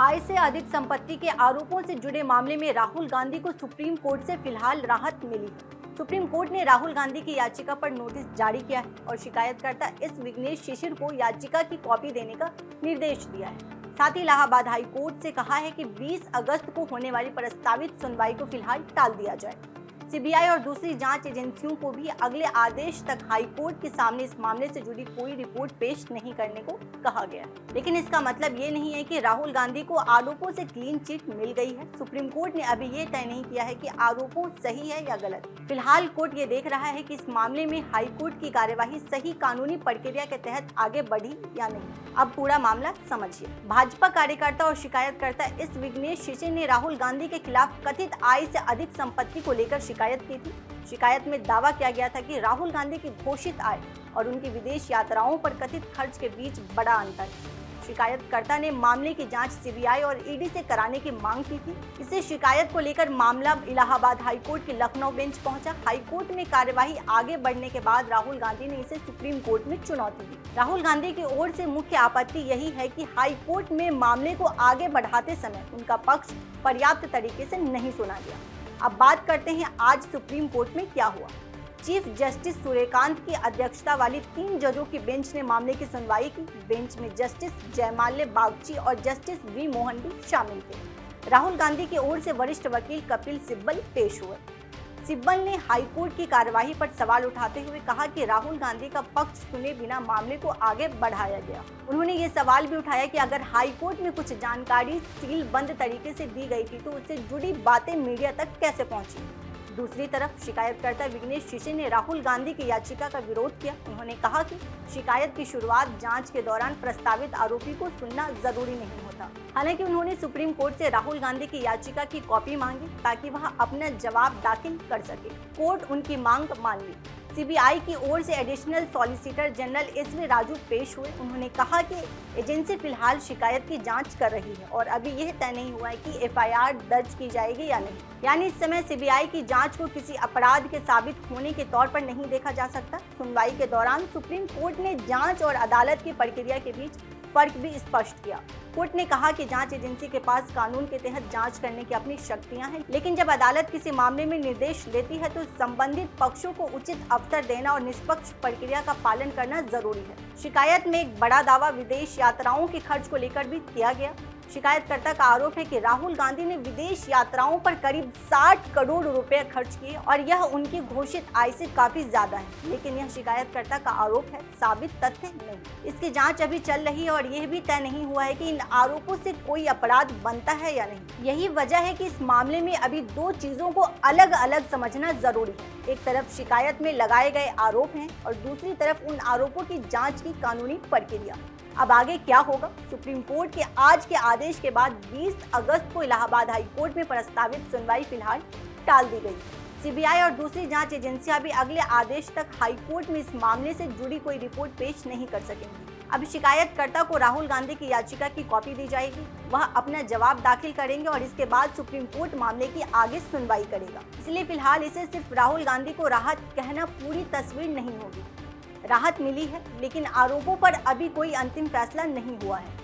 आय से अधिक संपत्ति के आरोपों से जुड़े मामले में राहुल गांधी को सुप्रीम कोर्ट से फिलहाल राहत मिली है। सुप्रीम कोर्ट ने राहुल गांधी की याचिका पर नोटिस जारी किया है और शिकायतकर्ता एस विघ्नेश शिशिर को याचिका की कॉपी देने का निर्देश दिया है। साथ ही इलाहाबाद हाई कोर्ट से कहा है कि 20 अगस्त को होने वाली प्रस्तावित सुनवाई को फिलहाल टाल दिया जाए। सीबीआई और दूसरी जांच एजेंसियों को भी अगले आदेश तक हाई कोर्ट के सामने इस मामले से जुड़ी कोई रिपोर्ट पेश नहीं करने को कहा गया है। लेकिन इसका मतलब ये नहीं है कि राहुल गांधी को आरोपों से क्लीन चिट मिल गई है। सुप्रीम कोर्ट ने अभी ये तय नहीं किया है कि आरोपों सही है या गलत। फिलहाल कोर्ट ये देख रहा है कि इस मामले में हाई कोर्ट की कार्यवाही सही कानूनी प्रक्रिया के तहत आगे बढ़ी या नहीं। अब पूरा मामला समझिए। भाजपा कार्यकर्ता और शिकायतकर्ता एस विघ्नेश शिशिर ने राहुल गांधी के खिलाफ कथित आय से अधिक संपत्ति को लेकर शिकायत की थी। शिकायत में दावा किया गया था कि राहुल गांधी की घोषित आय और उनकी विदेश यात्राओं पर कथित खर्च के बीच बड़ा अंतर है। शिकायतकर्ता ने मामले की जांच सीबीआई और ईडी से कराने की मांग की थी। इसे शिकायत को लेकर मामला इलाहाबाद हाईकोर्ट के लखनऊ बेंच पहुंचा। हाईकोर्ट में कार्यवाही आगे बढ़ने के बाद राहुल गांधी ने इसे सुप्रीम कोर्ट में चुनौती दी। राहुल गांधी की ओर से मुख्य आपत्ति यही है कि हाईकोर्ट में मामले को आगे बढ़ाते समय उनका पक्ष पर्याप्त तरीके से नहीं सुना गया। अब बात करते हैं आज सुप्रीम कोर्ट में क्या हुआ। चीफ जस्टिस सूर्यकांत की अध्यक्षता वाली 3 जजों की बेंच ने मामले की सुनवाई की। बेंच में जस्टिस जयमाल्य बागची और जस्टिस वी मोहन भी शामिल थे। राहुल गांधी की ओर से वरिष्ठ वकील कपिल सिब्बल पेश हुए। सिब्बल ने हाईकोर्ट की कार्यवाही पर सवाल उठाते हुए कहा कि राहुल गांधी का पक्ष सुने बिना मामले को आगे बढ़ाया गया। उन्होंने ये सवाल भी उठाया कि अगर हाईकोर्ट में कुछ जानकारी सील बंद तरीके से दी गई थी तो उससे जुड़ी बातें मीडिया तक कैसे पहुंची। दूसरी तरफ शिकायतकर्ता विघ्नेश शिशिर ने राहुल गांधी की याचिका का विरोध किया। उन्होंने कहा कि शिकायत की शुरुआत जांच के दौरान प्रस्तावित आरोपी को सुनना जरूरी नहीं होता। हालांकि उन्होंने सुप्रीम कोर्ट से राहुल गांधी की याचिका की कॉपी मांगी ताकि वह अपना जवाब दाखिल कर सके। कोर्ट उनकी मांग मान ली। सीबीआई की ओर से additional solicitor general SV. Raju पेश हुए। उन्होंने कहा कि एजेंसी फिलहाल शिकायत की जांच कर रही है और अभी यह तय नहीं हुआ है कि एफआईआर दर्ज की जाएगी या नहीं। यानी इस समय सीबीआई की जांच को किसी अपराध के साबित होने के तौर पर नहीं देखा जा सकता। सुनवाई के दौरान सुप्रीम कोर्ट ने जांच और अदालत की प्रक्रिया के बीच फर्क भी स्पष्ट किया। कोर्ट ने कहा कि जांच एजेंसी के पास कानून के तहत जांच करने की अपनी शक्तियां हैं, लेकिन जब अदालत किसी मामले में निर्देश देती है तो संबंधित पक्षों को उचित अवसर देना और निष्पक्ष प्रक्रिया का पालन करना जरूरी है। शिकायत में एक बड़ा दावा विदेश यात्राओं के खर्च को लेकर भी किया गया। शिकायतकर्ता का आरोप है कि राहुल गांधी ने विदेश यात्राओं पर करीब 60 करोड़ रुपए खर्च किए और यह उनकी घोषित आय से काफी ज्यादा है। लेकिन यह शिकायतकर्ता का आरोप है, साबित तथ्य नहीं। इसकी जांच अभी चल रही है और यह भी तय नहीं हुआ है कि इन आरोपों से कोई अपराध बनता है या नहीं। यही वजह है कि इस मामले में अभी 2 चीजों को अलग अलग समझना जरूरी है। एक तरफ शिकायत में लगाए गए आरोप हैं और दूसरी तरफ उन आरोपों की जांच की कानूनी प्रक्रिया। अब आगे क्या होगा? सुप्रीम कोर्ट के आज के आदेश के बाद 20 अगस्त को इलाहाबाद हाई कोर्ट में प्रस्तावित सुनवाई फिलहाल टाल दी गई। सीबीआई और दूसरी जांच एजेंसियां भी अगले आदेश तक हाई कोर्ट में इस मामले से जुड़ी कोई रिपोर्ट पेश नहीं कर सकेंगी। अब शिकायतकर्ता को राहुल गांधी की याचिका की कॉपी दी जाएगी। वह अपना जवाब दाखिल करेंगे और इसके बाद सुप्रीम कोर्ट मामले की आगे सुनवाई करेगा। इसलिए फिलहाल इसे सिर्फ राहुल गांधी को राहत कहना पूरी तस्वीर नहीं होगी। राहत मिली है, लेकिन आरोपों पर अभी कोई अंतिम फैसला नहीं हुआ है।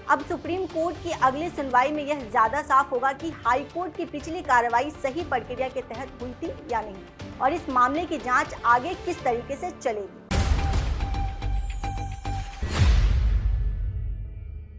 अब सुप्रीम कोर्ट की अगली सुनवाई में यह ज्यादा साफ होगा कि हाई कोर्ट की पिछली कार्रवाई सही प्रक्रिया के तहत हुई थी या नहीं और इस मामले की जांच आगे किस तरीके से चलेगी।